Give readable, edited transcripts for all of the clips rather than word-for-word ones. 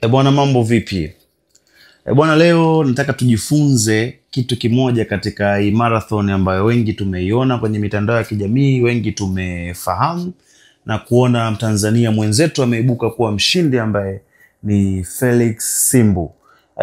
Bwana, mambo vipi? Bwana, leo nataka tujifunze kitu kimoja katika hii marathon ambayo wengi tumeiona kwenye mitandao ya kijamii, wengi tumefahamu na kuona Mtanzania mwenzetu ameibuka kuwa mshindi ambaye ni Felix Simbu.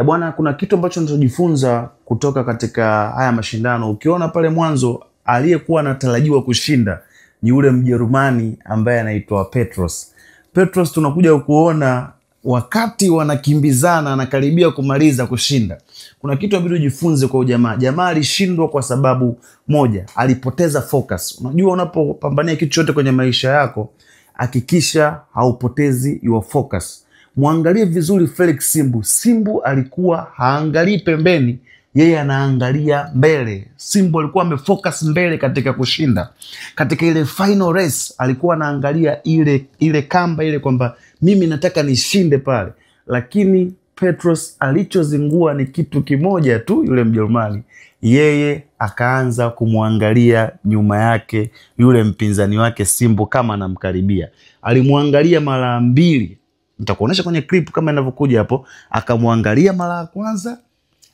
Bwana, kuna kitu ambacho tunajifunza kutoka katika haya mashindano. Ukiona pale mwanzo aliyekuwa anatarajiwa kushinda ni yule Mjerumani ambaye anaitwa Petros. Petros tunakuja kuona wakati wanakimbizana anakaribia kumaliza kushinda, kuna kitu inabidi ujifunze kwa ujamaa. Jamaa alishindwa kwa sababu moja, alipoteza focus. Unajua, unapopambania kitu chote kwenye maisha yako, hakikisha haupotezi your focus. Muangalie vizuri Felix Simbu. Simbu alikuwa haangalii pembeni, yeye anaangalia mbele. Simbu alikuwa amefocus mbele katika kushinda. Katika ile final race alikuwa anaangalia ile kamba ile, kwamba mimi nataka nishinde pale. Lakini Petros alichozingua ni kitu kimoja tu, yule Mjerumani. Yeye akaanza kumwangalia nyuma yake yule mpinzani wake Simbu kama anamkaribia. Alimwangalia mara mbili. Nitakuonesha kwenye clip kama inavyokuja hapo. Akamwangalia mara ya kwanza,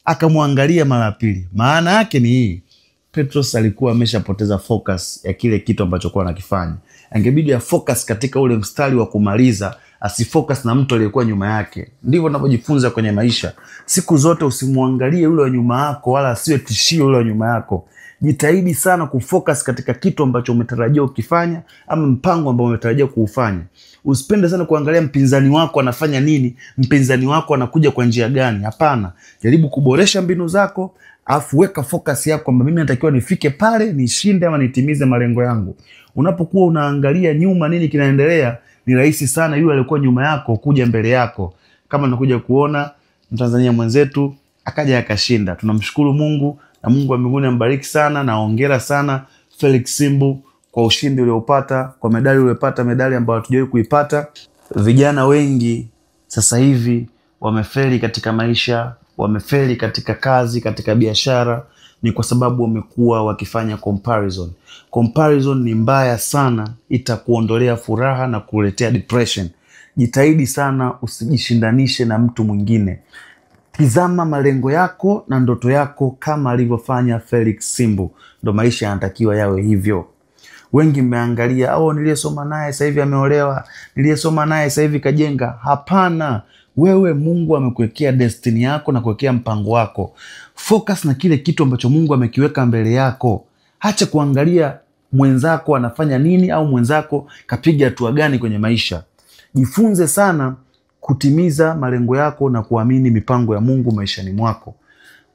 akamwangalia mara ya pili. Maana yake ni hii: Petros alikuwa ameshapoteza focus ya kile kitu ambacho kwa anakifanya. Angebidi ya focus katika ule mstari wa kumaliza, asifocus na mtu aliyekuwa nyuma yake. Ndivyo tunapojifunza kwenye maisha. Siku zote usimwangalie yule wa nyuma yako, wala asiwe tishio yule wa nyuma yako. Jitahidi sana kufocus katika kitu ambacho umetarajia ukifanya, ama mpango ambao umetarajia kuufanya. Usipende sana kuangalia mpinzani wako anafanya nini, mpinzani wako anakuja kwa njia gani. Hapana, jaribu kuboresha mbinu zako, afu weka focus yako kwamba mimi natakiwa nifike pale, nishinde ama nitimize malengo yangu. Unapokuwa unaangalia nyuma nini kinaendelea, ni rahisi sana yule aliyekuwa nyuma yako kuja mbele yako. Kama nakuja kuona Mtanzania mwenzetu akaja akashinda. Tunamshukuru Mungu, na Mungu wa mbinguni ambariki sana, na hongera sana Felix Simbu kwa ushindi uliopata, kwa medali uliopata, medali ambayo hatujawahi kuipata. Vijana wengi sasa hivi wamefeli katika maisha, wamefeli katika kazi, katika biashara, ni kwa sababu wamekuwa wakifanya comparison. Comparison ni mbaya sana, itakuondolea furaha na kuletea depression. Jitahidi sana usijishindanishe na mtu mwingine. Tizama malengo yako na ndoto yako kama alivyofanya Felix Simbu. Ndo maisha yanatakiwa yawe hivyo. Wengi mmeangalia, niliyesoma naye sasa hivi ameolewa, niliyesoma naye sasa hivi kajenga. Hapana. Wewe Mungu amekuwekea destiny yako na kuwekea mpango wako. Focus na kile kitu ambacho Mungu amekiweka mbele yako. Acha kuangalia mwenzako anafanya nini, au mwenzako kapiga hatua gani kwenye maisha. Jifunze sana kutimiza malengo yako na kuamini mipango ya Mungu maishani mwako.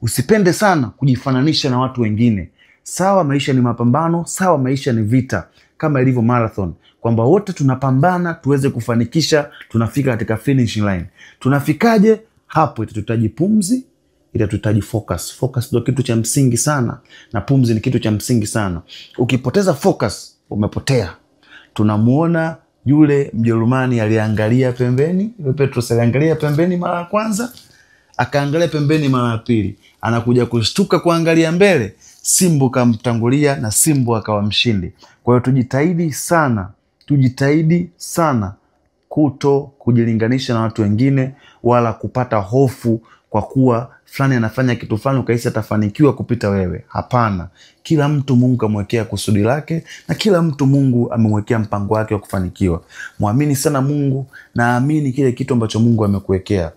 Usipende sana kujifananisha na watu wengine. Sawa, maisha ni mapambano, sawa, maisha ni vita kama ilivyo marathon, kwamba wote tunapambana tuweze kufanikisha, tunafika katika finish line. Tunafikaje? Hapo itatuhitaji pumzi, itatuhitaji focus. Focus ndio kitu cha msingi sana, na pumzi ni kitu cha msingi sana. Ukipoteza focus, umepotea. Tunamuona yule Mjerumani aliangalia pembeni, yule Petros aliangalia pembeni mara ya kwanza, akaangalia pembeni mara ya pili, anakuja kushtuka kuangalia mbele, Simbu kamtangulia na Simbu akawa mshindi. Kwa hiyo tujitahidi sana kuto kujilinganisha na watu wengine, wala kupata hofu kwa kuwa fulani anafanya kitu fulani ukahisi atafanikiwa kupita wewe. Hapana. Kila mtu Mungu amwekea kusudi lake, na kila mtu Mungu amemwekea mpango wake wa kufanikiwa. Muamini sana Mungu, na amini kile kitu ambacho Mungu amekuwekea.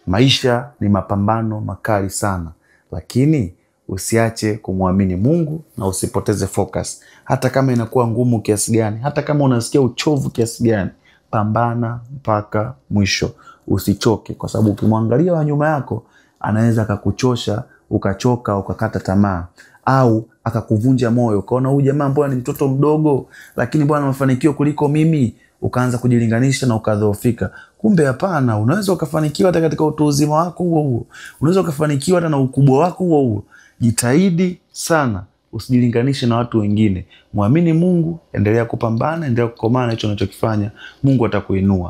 Maisha ni mapambano makali sana, lakini usiache kumwamini Mungu na usipoteze focus. Hata kama inakuwa ngumu kiasi gani, hata kama unasikia uchovu kiasi gani, pambana mpaka mwisho. Usichoke, kwa sababu ukimwangalia wa nyuma yako anaweza akakuchosha, ukachoka, ukakata tamaa, au akakuvunja moyo. Ukaona huyu jamaa mbona ni mtoto mdogo, lakini bwana mafanikio kuliko mimi, ukaanza kujilinganisha na ukadhoofika. Kumbe hapana, unaweza ukafanikiwa hata katika utu uzima wako huo. Unaweza ukafanikiwa hata na ukubwa wako huo. Jitahidi sana usijilinganishe na watu wengine. Muamini Mungu, endelea kupambana, endelea kukomana hicho unachokifanya. Mungu atakuinua.